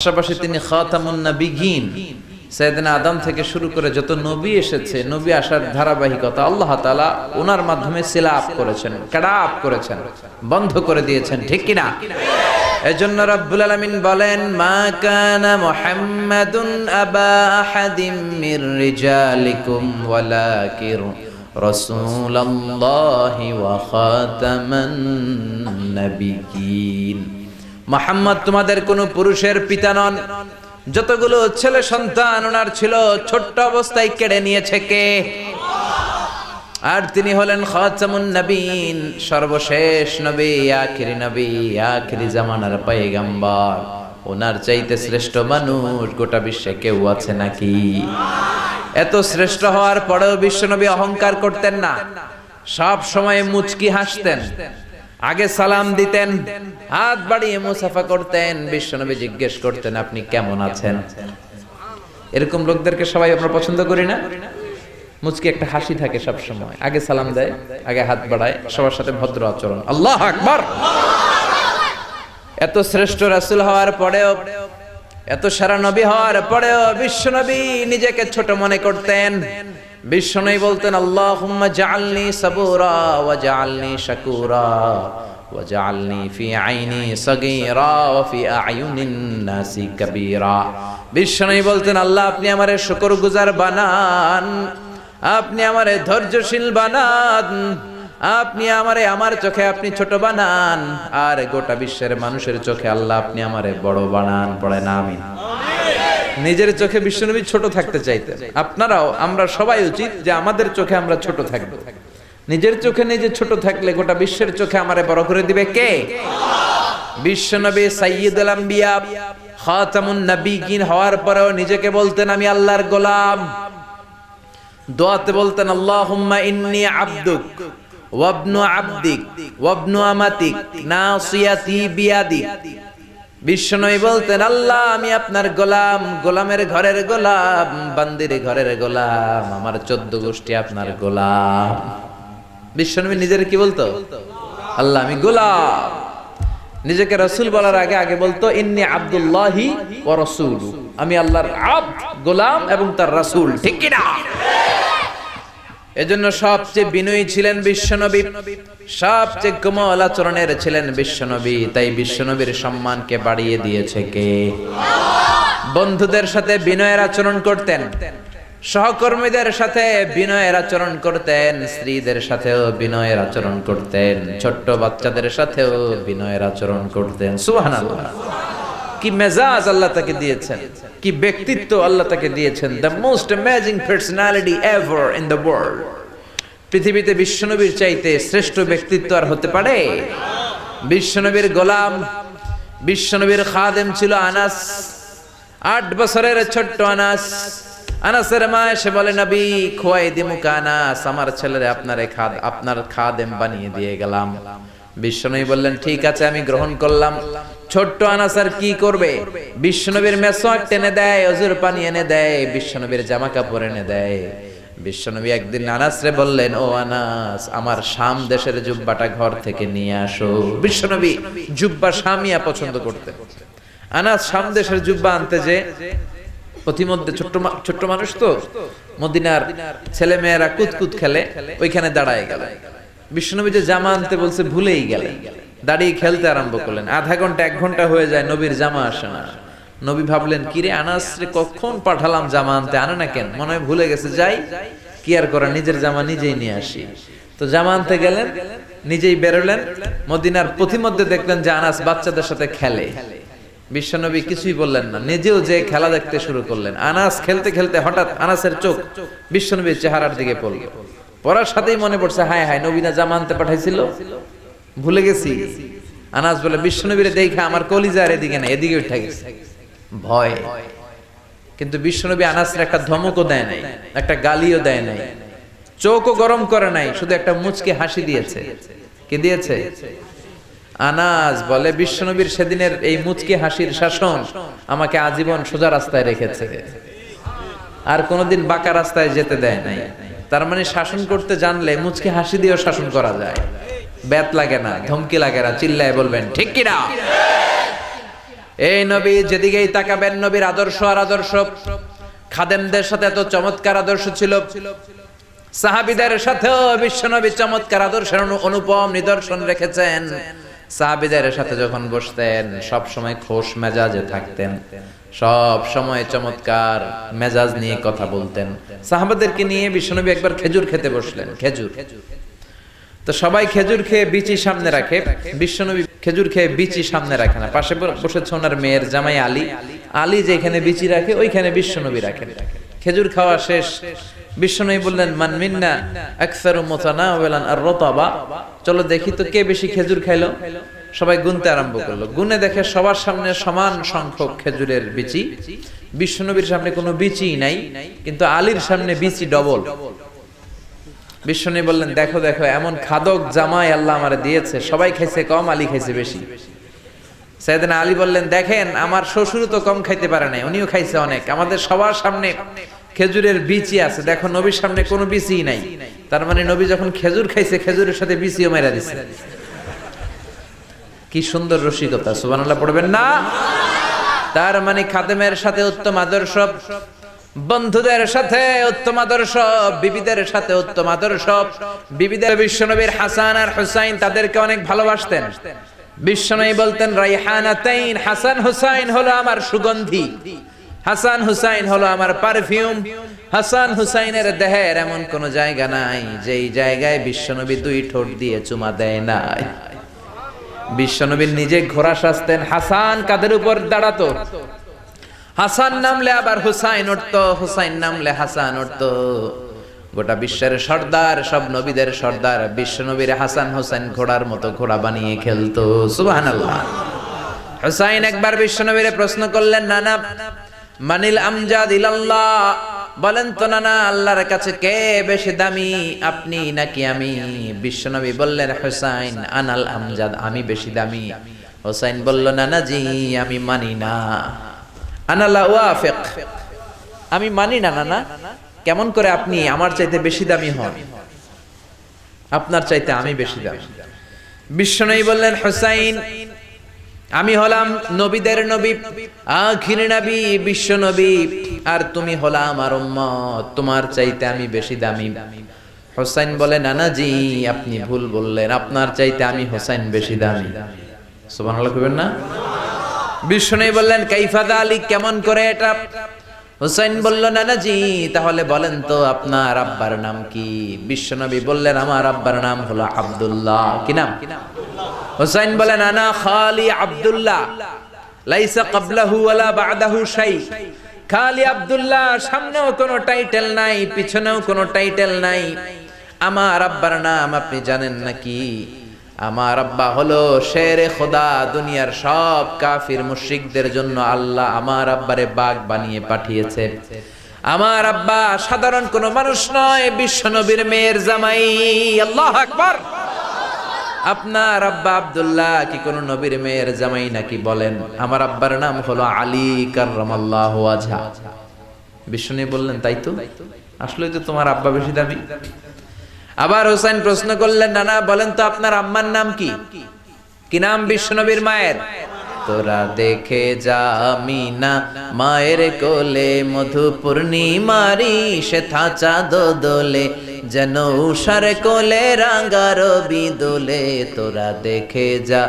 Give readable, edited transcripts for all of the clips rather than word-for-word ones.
পাশাপাশি তিনি খাতামুন নবিয়্যিন, সাইয়েদনা আদম থেকে শুরু করে যত নবী এসেছে, নবী আসার ধারাবাহিকতা আল্লাহ তাআলা ওনার মাধ্যমে সিলাপ করেছেন, কাটাপ করেছেন, বন্ধ করে দিয়েছেন, ঠিক কিনা? এজন্য রব্বুল আলামিন বলেন, মা কানা মুহাম্মাদুন আবা আহাদিম মির রিজালিকুম ওয়ালাকিন রাসূলুল্লাহি ওয়া খাতামান নবিয়্যিন। মুহাম্মদ তোমাদের কোন পুরুষের পিতা নন, যতগুলো ছেলে সন্তান ওনার ছিল ছোট্ট অবস্থায় কেড়ে নিয়েছে কে? আর তিনি হলেন খাতামুন নবীন, সর্বশেষ নবী, আখিরি নবী, আখিরি জামানার পয়গম্বর। ওনার চাইতে শ্রেষ্ঠ মানুষ গোটা বিশ্বে কেউ আছে নাকি? এত শ্রেষ্ঠ হওয়ার পরেও বিশ্বনবী অহংকার করতেন না, সব সময় মুচকি হাসতেন, আগে সালাম দিতেন, হাত বাড়িয়ে মুসাফা করতেন। বিশ্বনবী জিজ্ঞেস করতেন, আপনি কেমন আছেন? এরকম লোকদেরকে সবাই আমরা পছন্দ করি না? মুচকি একটা হাসি থাকে সব সময়, আগে সালাম দেয়, আগে হাত বাড়ায়, সবার সাথে ভদ্র আচরণ। আল্লাহু আকবার। এত শ্রেষ্ঠ রাসূল হওয়ার পরেও, এত সারা নবী হওয়ার পরেও বিশ্বনবী নিজেকে ছোট মনে করতেন। বিশ্বনবী বলতেন, আল্লাহুম্মা জাআলনি সাবুরা ওয়া জাআলনি শাকুরা ওয়া জাআলনি ফি আইনি সাগীরা ওয়া ফি আয়ুনিন নাসি কাবীরা। বিশ্বনবী বলতেন, আল্লাহ আপনি আমারে শুকরগুজার বানান, আপনি আমারে ধৈর্যশীল বানান, আপনি আমারে আমার চোখে আপনি ছোট বানান, আর গোটা বিশ্বের মানুষের চোখে আল্লাহ আপনি আমারে বড় বানান। পড়েন আমিন। নিজের চোখে বিশ্বনবী ছোট থাকতে চাইতেন। আপনারাও, আমরা সবাই উচিত যে আমাদের চোখে আমরা ছোট থাকব। নিজের চোখে নিজে ছোট থাকলে গোটা বিশ্বের চোখে আমারে বড় করে দিবে কে? বিশ্বনবী সাইয়্যিদুল আম্বিয়া, খাতামুন নবিয়্যিন হওয়ার পরেও নিজেকে বলতেন, আমি আল্লাহর গোলাম। দোয়াতে বলতেন, আল্লাহুম্মা ইন্নী আবদুক ওয়া ইবনু আবদিক ওয়া ইবনু আমাতিক নাসিয়াতি বিয়াদিক। বিশ্বনবী বলতেন, আল্লাহ আমি আপনার গোলাম, গোলামের ঘরের গোলাম, বান্দির ঘরের গোলাম, আমার 14 গোষ্ঠী আপনার গোলাম। বিশ্বনবী নিজের কি বলতো? আল্লাহ আমি গোলাম। নিজেকে রাসূল বলার আগে আগে বলতো, ইন্নী আব্দুল্লাহি ওয়া রাসূলু, আমি আল্লাহর আব্দ, গোলাম এবং তার রাসূল, ঠিক কি না? এজন্য সবচেয়ে বিনয়ী ছিলেন বিশ্বনবী, সবচেয়ে কোমল আচরণের ছিলেন বিশ্বনবী। তাই বিশ্বনবীর সম্মানকে বাড়িয়ে দিয়েছে কে? বন্ধুদের সাথে বিনয়ের আচরণ করতেন, সহকর্মীদের সাথে বিনয়ের আচরণ করতেন, স্ত্রীদের সাথেও বিনয়ের আচরণ করতেন, ছোট্ট বাচ্চাদের সাথেও বিনয়ের আচরণ করতেন। সুবহানাল্লাহ, কি মেজাজ আল্লাহ তাকে দিয়েছেন, কি ব্যক্তিত্ব আল্লাহ তাকে দিয়েছেন। The most amazing personality ever in the world. পৃথিবীতে বিশ্বনবীর চাইতে শ্রেষ্ঠ ব্যক্তিত্ব আর হতে পারে? বিশ্বনবীর গোলাম, বিশ্বনবীর খাদেম ছিল আনাস, 8 বছরের ছোট্ট আনাস। আনাসের মা এসে বলে, নবী খোয়াই দিমুকা আনাস, আমার ছেলেরে আপনার খাদেম বানিয়ে দিয়ে গেলাম। বিশ্বনবী বললেন, ঠিক আছে আমি গ্রহণ করলাম। ছোট্ট আনাস আর কি করবে? বিশ্বনবীর মেসওয়াক টেনে দেয়, ওযুর পানি এনে দেয়, বিশ্বনবীর জামা কাপড় এনে দেয়। বিশ্বনবী একদিন আনাসরে বললেন, ও আনাস, আমার শাম দেশের জুব্বাটা ঘর থেকে নিয়ে আসো। বিশ্বনবী জুব্বা শামিয়া পছন্দ করতেন। আনাস শাম দেশের জুব্বা আনতে যে প্রতিমধ্যে ছোট্ট মানুষ তো, মদিনার ছেলে মেয়েরা কুতকুত খেলে, ওইখানে দাঁড়ায় গেল। বিশ্বনবী যে জামা আনতে বলছে ভুলেই গেলেন, দাঁড়িয়ে খেলতে আরম্ভ করলেন। আধা ঘন্টা 1 ঘন্টা হয়ে যায়, নবীর জামা আসে না। নবী ভাবলেন, কিরে আনাস রে কখন পাঠালাম জামা আনতে, আনে না কেন? মনে হয় ভুলে গেছে, যাই কি আর করা, নিজের জামা নিজেই নিয়ে আসি। তো জামা আনতে গেলেন, নিজেই বেরোলেন। মদিনার প্রতিমধ্যে দেখলেন যে আনাস বাচ্চাদের সাথে খেলে। বিশ্বনবী কিছুই বললেন না, নিজেও যে খেলা দেখতে শুরু করলেন। আনাস খেলতে খেলতে হঠাৎ আনাসের চোখ বিশ্বনবীর চেহারার দিকে পড়ল। পড়ার সাথেই মনে পড়ছে, হায় হায়, নবী না জামা আনতে পাঠাইছিল, ভুলে গেছি। আনাস বলে, বিশ্বনবীরে দেখে আমার কলিজার এদিকে না, এদিকে উঠে গেছে ভয়। কিন্তু বিশ্বনবী আনাসের একটা ধমকও দেয় নাই, একটা গালিও দেয় নাই, চোখও গরম করে নাই, শুধু একটা মুচকি হাসি দিয়েছে। কি দিয়েছে? আনাস বলে, বিশ্বনবীর সেদিনের এই মুচকি হাসির শাসন আমাকে আজীবন সোজা রাস্তায় রেখেছে, আর কোনোদিন বাঁকা রাস্তায় যেতে দেয় নাই। তার মানে শাসন করতে জানলে মুচকি হাসি দিয়েও শাসন করা যায়, ব্যাত লাগে না, ধমকি লাগে না, চিল্লায় বলবেন ঠিক কিনা? এই নবী যেদিকেই তাকাবেন নবীর আদর্শ আর আদর্শ। খাদেমদের সাথে এত চমৎকার আদর্শ ছিল, সাহাবীদের সাথেও বিশ্বনবী চমৎকার আদর্শের অনুপম নিদর্শন রেখেছেন। সাহাবীদের সাথে যখন বসতেন সব সময় খোশ মেজাজে থাকতেন, সব সময় চমৎকার মেজাজ নিয়ে কথা বলতেন। সাহাবাদেরকে নিয়ে বিশ্বনবী একবার খেজুর খেতে বসলেন। খেজুর তো সবাই খেজুর খেয়ে বিচি সামনে রাখে, বিশ্বনবী খেজুর খেয়ে বিচি সামনে রাখে না। পাশে বসেছে ওনার মেয়ের জামাই আলী। আলী যেখানে বিচি রাখে ওইখানে বিশ্বনবী রাখেন। খেজুর খাওয়া শেষ, বিশ্বনবী বললেন মান মিন্না আকসারু মুতানাওয়ালান আর-রতাবা, চলো দেখি তো কে বেশি খেজুর খাইলো। সবাই গুনতে আরম্ভ করলো, গুনে দেখে সবার সামনে সমান সংখ্যক খেজুরের বিচি। বিশ্বনবীর সামনে কোনো বিচিই নাই, কিন্তু আলীর সামনে বিচি ডবল। বিশ্বনবী বললেন দেখো দেখো, এমন খাদক জামাই আল্লাহ আমারে দিয়েছে, সবাই খাইছে কম, আলী খাইছে বেশি। সাইয়েদনা আলী বললেন দেখেন আমার শ্বশুর তো কম খাইতে পারে নাই, উনিও খাইছে অনেক, আমাদের সবার সামনে খেজুরের বিচি আছে, দেখো নবীর সামনে কোনো বিচিই নাই। তার মানে নবী যখন খেজুর খাইছে খেজুরের সাথে বিচিও মেরা দিছে। কি সুন্দর রসিকতা, সুবহানাল্লাহ পড়বেন না? তার মানে খাদেমের সাথে উত্তম আদর্শ, বন্ধুদের সাথে উত্তম আদর্শ, বিবিদের সাথে উত্তম আদর্শ। বিবিদের বিশ্বনবীর হাসান আর হুসাইন তাদেরকে অনেক ভালোবাসতেন। বিশ্বনবী বলতেন রাইহানাতাইন, হাসান হুসাইন হলো আমার সুগন্ধি, হাসান হুসাইন হলো আমার পারফিউম। হাসান হুসাইনের দেহের এমন কোন জায়গা নাই যেই জায়গায় বিশ্বনবী দুই ঠোঁট দিয়ে চুমা দেয় নাই। বিশ্বনবী নিজে ঘোড়া সাজতেন, হাসান কাদের উপর দাঁড়াতো, হাসান নামলে আবার হুসাইন উঠতো, হুসাইন নামলে হাসান উঠতো। গোটা বিশ্বের সর্দার, সব নবীদের সর্দার বিশ্বনবীর হাসান হুসাইন ঘোড়ার মতো ঘোড়া বানিয়ে খেলতো। সুবহানাল্লাহ। হুসাইন একবার বিশ্বনবীরে প্রশ্ন করলেন নানা মানিল আমজাদ ইলাল্লাহ, বলেন তো নানা আল্লাহর কাছে কে বেশি দামি, আপনি নাকি আমি? বিশ্বনবী বললেন হুসাইন আনাল আমজাদ, আমি বেশি দামি। হুসাইন বলল নানা জি আমি মানি না, আনা লা ওয়াফিক, আমি মানি না নানা। কেমন করে আপনি আমার চাইতে বেশি দামি হন? আপনার চাইতে আমি বেশি দামি। বিশ্বনবী বললেন হুসাইন আমি হলাম নবীদের নবী, আখির নবী বিশ্ব নবী, আর তুমি হলা আমার উম্মত, তোমার চাইতে আমি বেশি দামি। হুসাইন বলে নানা জি আপনি ভুল বললেন, আপনার চাইতে আমি হুসাইন বেশি দামি। সুবহানাল্লাহ কইবেন না? বিশ্বনবী বললেন কাইফা যালিক, কেমন করে এটা? হুসাইন বলল নানা জি তাহলে বলেন তো আপনার আব্বার নাম কি? বিশ্বনবী বললেন আমার আব্বার নাম হলো আব্দুল্লাহ। কি নাম? হুসাইন বলেন আনা খালি আব্দুল্লাহ, লাইসা ক্বাবলাহু ওয়ালা বা'দাহু শাই। খালি আব্দুল্লাহ, সামনেও কোনো টাইটেল নাই, পিছনেও কোনো টাইটেল নাই। আমার আব্বার নাম আপনি জানেন নাকি? আমার আব্বা হলো শেরে খোদা, দুনিয়ার সব কাফির মুশরিকদের জন্য আল্লাহ আমার আব্বারে বাগ বানিয়ে পাঠিয়েছে। আমার আব্বা সাধারণ কোনো মানুষ নয়, বিশ্বনবীর মেয়ের জামাই। আল্লাহু আকবার। আপনার আব্বা আব্দুল্লাহ কি কোন নবীর মেয়ের জামাই নাকি? বলেন আমার আব্বার নাম হলো আলী কাররামাল্লাহু ওয়াজহা। বিশ্বনবী বললেন তাই তো, আসলে তো তোমার আব্বা বেশি দামি। আবার হুসাইন প্রশ্ন করলেন নানা বলেন তো আপনার আম্মার নাম কি? কি নাম বিশ্বনবীর মায়ের? তোরা দেখে যা আমিনা মায়ের কোলে, মধু পূর্ণিমারি সেথা চাঁদ দোলে, যেন উষার কোলে রাঙা রবি দোলে। তোরা দেখে যা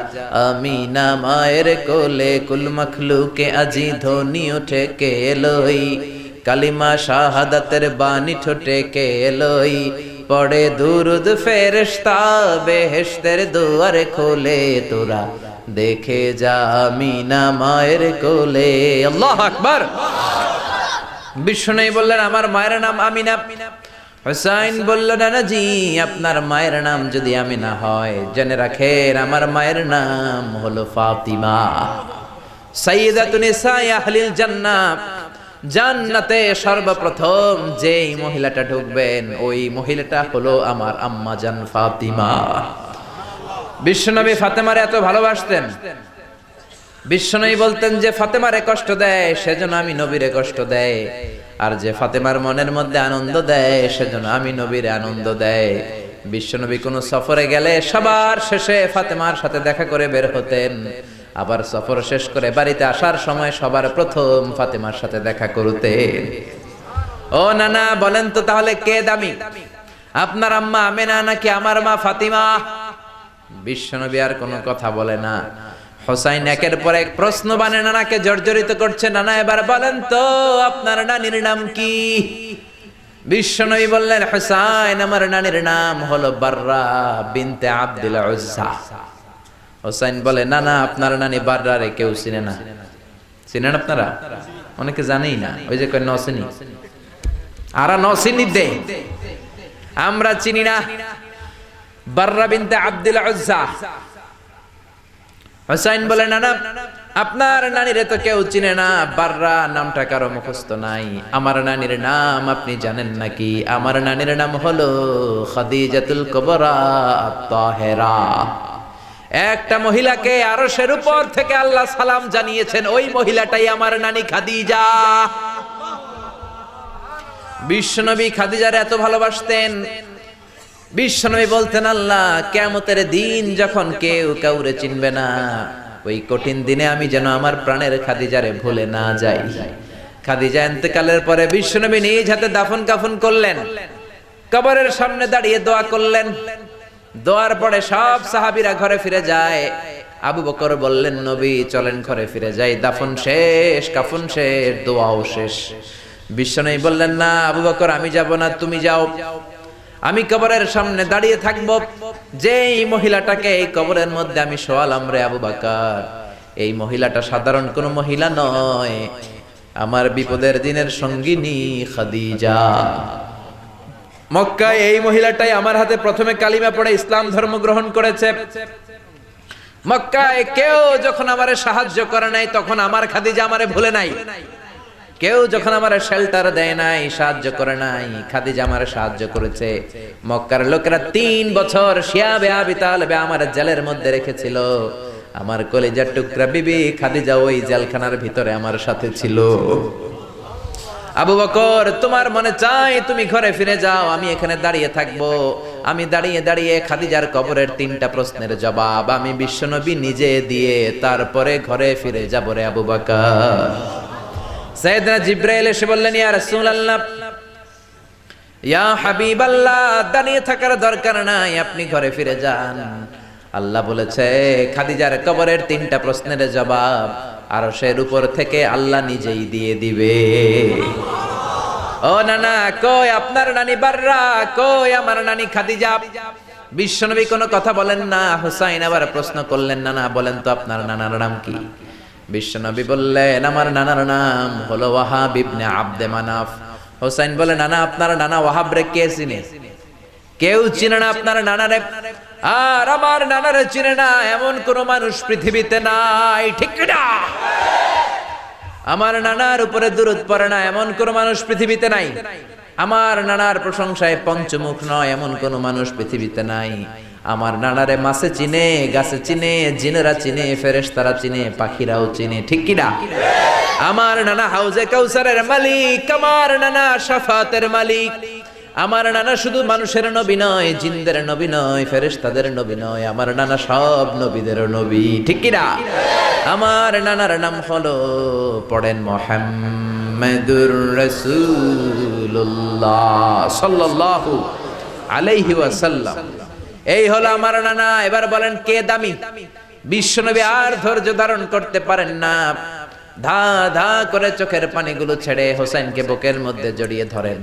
আমিনা মায়ের কোলে, কুল মখলুকে আজি ধ্বনি ওঠে কে এলোই, কালিমা শাহাদাতের বাণী ঠোঁটে কে এলোই, পড়ে দুরুদ ফেরেশতা বেহেশতের দুয়ার খোলে। তোরা দেখে যা আমিনা মায়ের কোলে। আল্লাহু আকবার। বিশ্বনবী বললেন আমার মায়ের নাম আমিনা। হুসাইন বলল নানা জি আপনার মায়ের নাম যদি আমিনা হয়, জেনে রাখেন আমার মায়ের নাম হলো ফাতিমা, সাইয়্যিদাতুন নিসাই আহলিল জান্নাহ। জান্নাতে সর্বপ্রথম যেই মহিলাটা ঢুকবেন ওই মহিলাটা হলো আমার আম্মা জান ফাতিমা। বিশ্বনবী ফাতেমারে এত ভালোবাসতেন, বিশ্বনবী বলতেন যে ফাতেমারে কষ্ট দেয় সেজন্য আমি নবীরে কষ্ট দেয়, আর যে ফাতেমার মনের মধ্যে আনন্দ দেয় সেজন্য আমি নবীরে আনন্দ দেয়। বিশ্বনবী কোনো সফরে গেলে সবার শেষে ফাতেমার সাথে দেখা করে বের হতেন, আবার সফর শেষ করে বাড়িতে আসার সময় সবার প্রথম ফাতেমার সাথে দেখা করতেন। ও নানা বলেন তো তাহলে কে দামি, আপনার আম্মা আমেনা নাকি আমার মা ফাতিমা? বিশ্বনবী আর কোনো কথা বলে না। হোসাইন একের পর এক প্রশ্ন বানে নানাকে জর্জরিত করছে। নানা এবার বলেন তো আপনার নানির নাম কি? বিশ্বনবী বললেন, হোসাইন আমার নানির নাম হলো বাররা বিনতে আব্দুল উজ্জা। হোসাইন বলে, না না আপনার নানি বাররা রে কেউ চিনে না। চিনেন আপনারা? অনেকে জানেই না। ওই যে কয় নসিনি, আরা নসিনি দে, আমরা চিনি না বাররা বিনতে আব্দুল উজ্জা। হোসাইন বলে, না না আপনার নানিরে তো কেউ চিনে না, বাররা নামটা কারো মুখস্থ নাই। আমার নানির নাম আপনি জানেন নাকি? আমার নানির নাম হলো খাদিজাতুল কুবরা আত-তাহেরা। একটা মহিলাকে আরশের উপর থেকে আল্লাহ সালাম জানিয়েছেন, ওই মহিলাটাই আমার নানি খাদিজা। বিশ্বনবী খাদিজার এত ভালোবাসতেন। বিশ্বনবী বলতেন, আল্লাহ কিয়ামতের দিন যখন কেউ কাউরে চিনবে না, ওই কঠিন দিনে আমি যেন আমার প্রাণের খাদিজারে ভুলে না যাই। খাদিজা ইন্তেকালের পরে বিশ্বনবী নিজ হাতে দাফন কাফন করলেন, কবরের সামনে দাঁড়িয়ে দোয়া করলেন। দোয়ার পরে সব সাহাবীরা ঘরে ফিরে যায়। আবু বকর বললেন, নবী চলেন ঘরে ফিরে যাই, দাফন শেষ, কাফন শেষ, দোয়াও শেষ। বিশ্বনবী বললেন, না আবু বকর আমি যাব না, তুমি যাও, আমি কবরের সামনে দাঁড়িয়ে থাকবো। যেই মহিলাটাকে এই কবরের মধ্যে আমি শোয়ালাম রে আবু বকর, এই মহিলাটা সাধারণ কোন মহিলা নয়, আমার বিপদের দিনের সঙ্গিনী খাদিজা। মক্কায় এই মহিলাটাই আমার হাতে প্রথমে কালিমা পড়ে ইসলাম ধর্ম গ্রহণ করেছে। মক্কায় কেউ যখন আমারে সাহায্য করে নাই, তখন আমার খাদিজা আমারে ভুলে নাই। কেউ যখন আমার শেল্টার দেয় নাই, সাহায্য করে নাই, খাদিজা আমারে সাহায্য করেছে। মক্কার লোকেরা 3 বছর শিয়াবে আবি তালেবে আমার জেলের মধ্যে রেখেছিল। আমার কলিজার টুকরা বিবি খাদিজা ওই জেলখানার ভিতরে আমার সাথে ছিল। আবু বকর তোমার মনে চাই তুমি ঘরে ফিরে যাও, আমি এখানে দাঁড়িয়ে থাকবো। আমি দাঁড়িয়ে দাঁড়িয়ে খাদিজার কবরের 3টা প্রশ্নের জবাব আমি বিশ্বনবী নিজে দিয়ে তারপরে ঘরে ফিরে যাব রে আবু বকর। সাইয়েদনা জিবরাইল এসে বললেন, ইয়া রাসূলুল্লাহ, ইয়া হাবিবাল্লাহ, দাঁড়িয়ে থাকার দরকার নাই, আপনি ঘরে ফিরে যান। আল্লাহ বলেছে খাদিজার কবরের 3টা প্রশ্নের জবাব আরশের উপর থেকে আল্লাহ নিজেই দিয়ে দিবে। ও নানা কই আপনার নানি বাররা, কই আমার নানি খাদিজা? বিশ্বনবী কোনো কথা বলেন না। হুসাইন আবার প্রশ্ন করলেন, নানা বলেন তো আপনার নানার নাম কি? বিশ্বনবী বললেন, আমার নানার নাম হলো ওয়াহাব ইবনে আব্দে মানাফ। হুসাইন বলে, নানা আপনার নানা ওয়াহাব রে কে চিনে? কেউ চিনে না আপনার নানারে। আর আমার নানারে চিনে না এমন কোন মানুষ পৃথিবীতে নাই, ঠিক না? আমার নানার উপরে দুরূদ পড়ে না এমন কোন মানুষ পৃথিবীতে নাই। আমার নানার প্রশংসায় পঞ্চমুখ নয় এমন কোন মানুষ পৃথিবীতে নাই। আমার নানারে মাছে চিনে, গাছে চিনে, জিনেরা চিনে, ফেরেশতারা চিনে, পাখিরাও চিনে, ঠিক কি না? আমার নানা হাউজে কাউসারের মালিক, আমার নানা শাফাতের মালিক। আমার নানা শুধু মানুষের নবী নয়, জিনদের নবী নয়, ফেরেশতাদের নবী নয়, আমার নানা সব নবীদের নবী, ঠিক কি না? আমার নানার নাম হলো পড়েন মুহাম্মাদুর রাসূলুল্লাহ সাল্লাল্লাহু আলাইহি ওয়াসাল্লাম। এই হলো আমার নানা। এবার বলেন কে দামি? বিশ্বনবী আর ধৈর্য ধারণ করতে পারেন না, ধা ধা করে চোখের পানিগুলো ছেড়ে হোসেনকে বুকের মধ্যে জড়িয়ে ধরেন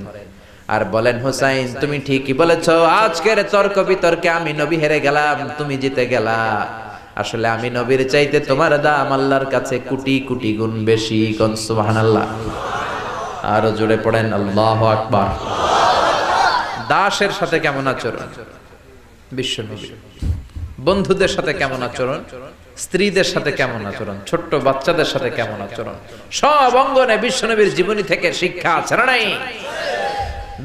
আর বলেন, হোসাইন তুমি ঠিকই বলেছ, আজকের তর্ক বিতর্কে আমি নবী হেরে গেলাম, তুমি জিতে গেলা। আসলে আমি নবীর চাইতে তোমার দাম আল্লাহর কাছে কোটি কোটি গুণ বেশি। কোন সুবহানাল্লাহ। আরো জোরে পড়েন আল্লাহু আকবার। দাসের সাথে কেমন আচরণ বিশ্বনবী, বন্ধুদের সাথে কেমন আচরণ, স্ত্রীদের সাথে কেমন আচরণ, ছোট্ট বাচ্চাদের সাথে কেমন আচরণ, সব অঙ্গনে বিশ্বনবীর জীবনী থেকে শিক্ষা আছে না নাই?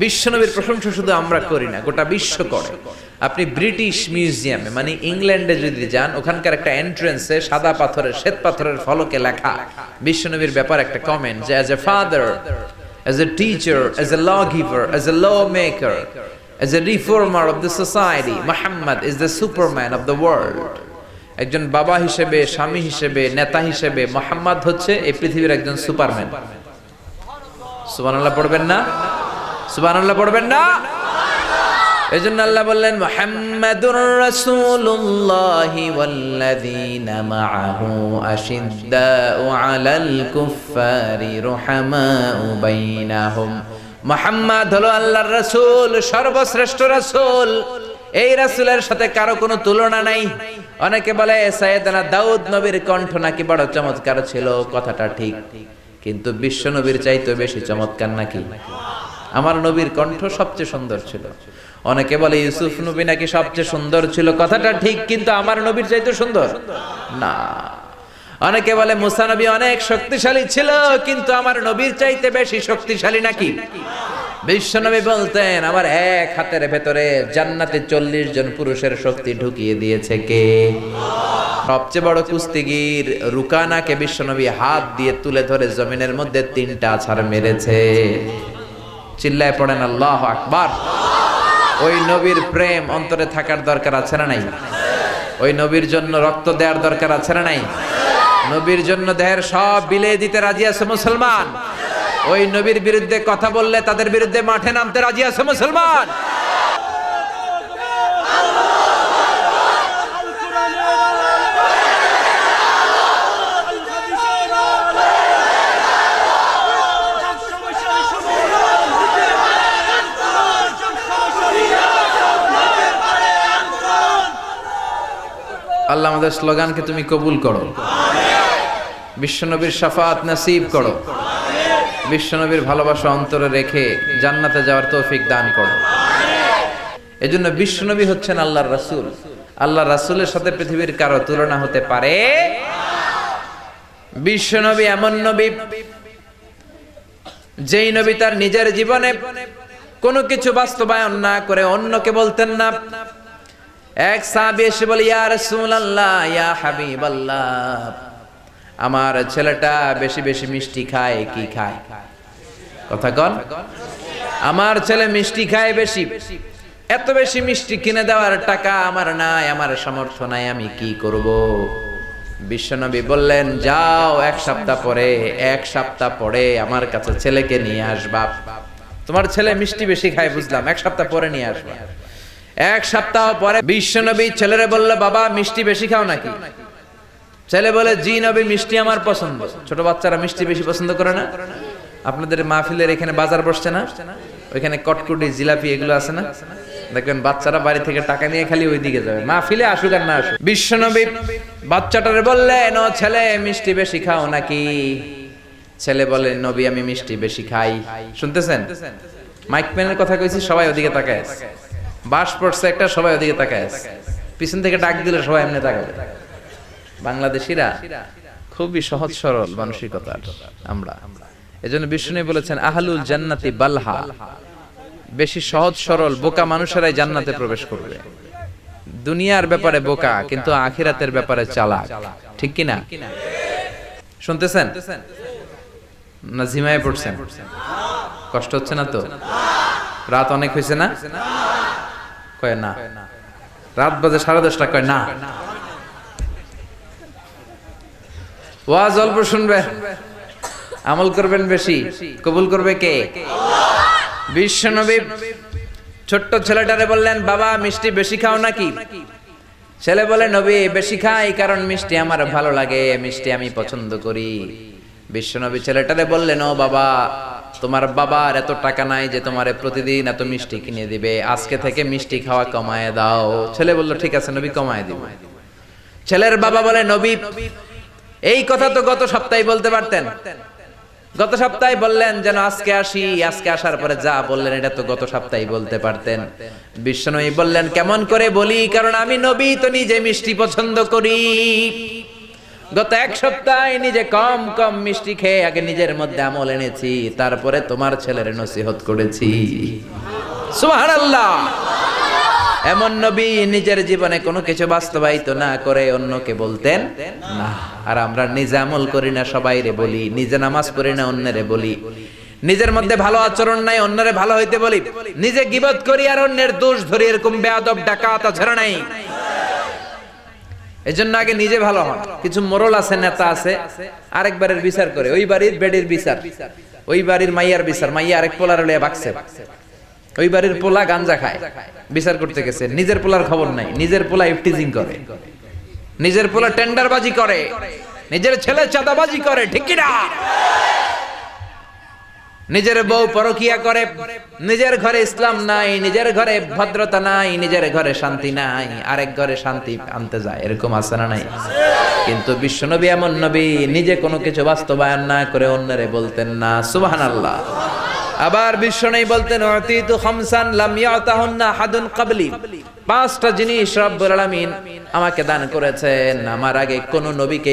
বিশ্বনবীর প্রশংসা শুধু আমরা করি না, গোটা বিশ্ব করে। আপনি ব্রিটিশ মিউজিয়ামে মানে ইংল্যান্ডে যদি যান, ওখানকার একটা এন্ট্রেন্সে সাদা পাথরের শ্বেত পাথরের ফলকে লেখা বিশ্বনবীর ব্যাপারে একটা কমেন্ট যে as a father, as a teacher, as a law giver, as a law maker, as a reformer of the society, Muhammad is the superman of the world. একজন বাবা হিসেবে, স্বামী হিসেবে, নেতা হিসেবে মুহাম্মদ হচ্ছে এই পৃথিবীর একজন সুপারম্যান। সুবহানাল্লাহ পড়বেন না? সুবহানাল্লাহ পড়বেন না? এজন্য আল্লাহ বললেন মুহাম্মাদুর রাসূলুল্লাহি ওয়াল্লাযীনা মাআহু আশিদ্দাউ আলাল কুফফারি রুহামাউ বাইনাহুম। মুহাম্মদ হলো আল্লাহর রাসূল, সর্বশ্রেষ্ঠ রাসূল। এই রাসূলের সাথে কারো কোনো তুলনা নাই। অনেকে বলে সাইয়েদনা দাউদ নবীর কণ্ঠ নাকি বড় চমৎকার ছিল, কথাটা ঠিক, কিন্তু বিশ্ব নবীর চাইতে বেশি চমৎকার নাকি? আমার নবীর কণ্ঠ সবচেয়ে সুন্দর ছিল। অনেকে বলে ইউসুফ নবী নাকি সবচেয়ে সুন্দর ছিল, কথাটা ঠিক, কিন্তু আমার নবীর চাইতে সুন্দর না। অনেকে বলে মুসা নবী অনেক শক্তিশালী ছিল, কিন্তু আমার নবীর চাইতে বেশি শক্তিশালী নাকি? বিশ্ব নবী বলতেন আমার এক হাতের ভেতরে জান্নাতে 40 জন পুরুষের শক্তি ঢুকিয়ে দিয়েছে কে? সবচেয়ে বড় কুস্তিগির রুকানাকে বিশ্ব নবী হাত দিয়ে তুলে ধরে জমিনের মধ্যে 3টা আছাড় মেরেছে। চিল্লায় পড়েন আল্লাহু আকবার। ওই নবীর প্রেম অন্তরে থাকার দরকার আছে না নাই? ওই নবীর জন্য রক্ত দেওয়ার দরকার আছে না নাই? নবীর জন্য দেহের সব বিলিয়ে দিতে রাজি আছে মুসলমান। ওই নবীর বিরুদ্ধে কথা বললে তাদের বিরুদ্ধে মাঠে নামতে রাজি আছে মুসলমান। আল্লাহ আমাদের স্লোগানকে তুমি কবুল করো, বিশ্বনবীর শাফাত নসিব করো, বিশ্বনবীর ভালোবাসা অন্তরে রেখে জান্নাতে যাওয়ার তৌফিক দান করো। এজন্য বিশ্বনবী হচ্ছেন আল্লাহর রাসূল। আল্লাহর রাসূলের সাথে পৃথিবীর কারো তুলনা হতে পারে? বিশ্বনবী এমন নবী যেই নবী তার নিজের জীবনে কোনো কিছু বাস্তবায়ন না করে অন্যকে বলতেন না। এক সাহাবী এসে বলে ইয়া রাসূলুল্লাহ, ইয়া হাবিবাল্লাহ, আমার ছেলেটা বেশি বেশি মিষ্টি খায়, কি খায়? কথা কন। আমার ছেলে মিষ্টি খায় বেশি, এত বেশি মিষ্টি কিনে দেওয়ার টাকা আমার নাই, আমার সামর্থ্য নাই, আমি কি করব? বিশ্বনবী বললেন যাও এক সপ্তাহ পরে আমার কাছে ছেলেকে নিয়ে আসবা। তোমার ছেলে মিষ্টি বেশি খায় বুঝলাম, এক সপ্তাহ পরে নিয়ে আসবা। এক সপ্তাহ পরে বিশ্বনবী ছেলেরে বলল বাবা মিষ্টি বেশি খাও নাকি? ছেলে বলে জি নবী, মিষ্টি আমার পছন্দ। ছোট বাচ্চারা মিষ্টি বেশি পছন্দ করে না? আপনাদের মাহফিলের এখানে বাজার বসছে না, ওইখানে কটকুটি জিলাপি এগুলো আছে না, দেখবেন বাচ্চারা বাড়ি থেকে টাকা নিয়ে খালি ওইদিকে যাবে, মাহফিলে আসুক আর না আসুক। বিশ্বনবী বাচ্চাটারে বললেন ও ছেলে মিষ্টি বেশি খাও নাকি? ছেলে বলে নবী আমি মিষ্টি বেশি খাই। শুনতেছেন? মাইক ম্যানের কথা কইছি, সবাই ওদিকে তাকায়, বাস পড়ছে একটা, সবাই ওদিকে তাকায়, পিছন থেকে ডাক দিলে সবাই এমনি তাকাবে। বাংলাদেশিরা খুবই সহজ সরল মানসিকতার আমরা। এজন্য বিষ্ণু বলেছেন আহলুল জান্নাতি বালহা, বেশি সহজ সরল বোকা মানুষেরাই জান্নাতে প্রবেশ করবে। দুনিয়ার ব্যাপারে বোকা, কিন্তু আখিরাতের ব্যাপারে চালাক, ঠিক কি না? শুনতেছেন না? ঝিমায়ে পড়ছেন? কষ্ট হচ্ছে না তো? রাত অনেক হয়েছে না? কয় না। রাত বাজে 10:30, কয় না। ওয়াজ অল্প শুনবেন, আমল করবেন বেশি, কবুল করবে কে? বিশ্বনবী ছোট্ট ছেলেটারে বললেন বাবা মিষ্টি বেশি খাও নাকি? ছেলে বলে নবী বেশি খাই, কারণ মিষ্টি আমার ভালো লাগে, মিষ্টি আমি পছন্দ করি। বিশ্বনবী ছেলেটারে বললেন ও বাবা, তোমার বাবার এত টাকা নাই যে তোমারে প্রতিদিন এত মিষ্টি কিনে দিবে, আজকে থেকে মিষ্টি খাওয়া কমায় দাও। ছেলে বলল ঠিক আছে নবী, কমায় দিব। ছেলের বাবা বলে নবী এই কথা তো গত সপ্তাহে বলতে পারতেন, গত সপ্তাহে বললেন যেন আজকে আসি, আজকে আসার পরে যা বললেন এটা তো গত সপ্তাহে বলতে পারতেন। বিশ্বনবী বললেন কেমন করে বলি, কারণ আমি নবী তো নিজে মিষ্টি পছন্দ করি। গত এক সপ্তাহে নিজে কম কম মিষ্টি খেয়ে আগে নিজের মধ্যে আমল এনেছি, তারপরে তোমার ছেলের নসিহত করেছি। সুবহানাল্লাহ। এমন নবী নিজের জীবনে কোনো কিছু বাস্তবায়িত না করে অন্যকে বলতেন না। আর আমরা নিজে আমল করি না, সবাইরে বলি, নিজে নামাজ পড়ি না, অন্যরে বলি, নিজের মধ্যে ভালো আচরণ নাই, অন্যরে ভালো হইতে বলি, নিজে গীবত করি আর অন্যের দোষ ধরি, এরকম বেয়াদব ডাকাত আছে না নাই? এজন্য আগে নিজে ভালো হন। কিছু মোরল আছে, নেতা আছে, আরেকবারের বিচার করে, ওই বাড়ির বেডির বিচার, ওই বাড়ির মাইয়ার বিচার, মাইয়া আরেক পোলার লইয়া ভাগছে, ওই বাড়ির পোলা গাঞ্জা খায়, বিচার করতে গেছে, নিজের পোলার খবর নাই, নিজের পোলা ইফটিজিং করে, নিজের পোলা টেন্ডারবাজি করে, নিজের ছেলে চাঁদাবাজি করে, ঠিক কি না? নিজের বউ পরকিয়া করে, নিজের ঘরে ইসলাম নাই, নিজের ঘরে ভদ্রতা নাই, নিজের ঘরে শান্তি নাই, আরেক ঘরে শান্তি আনতে যায়, এরকম আছে না নাই? কিন্তু বিশ্বনবী এমন নবী, নিজে কোনো কিছু বাস্তবায়ন না করে অন্যরে বলতেন না, সুবহানাল্লাহ। আবার বিশ্বনবী বলতেন, উতিতু খামসান লাম ইয়াতাহুন্না হাদুন ক্বাবলি, পাঁচটা জিনিস রব্বুল আলামিন আমাকে দান করেছেন, আমার আগে কোন নবীকে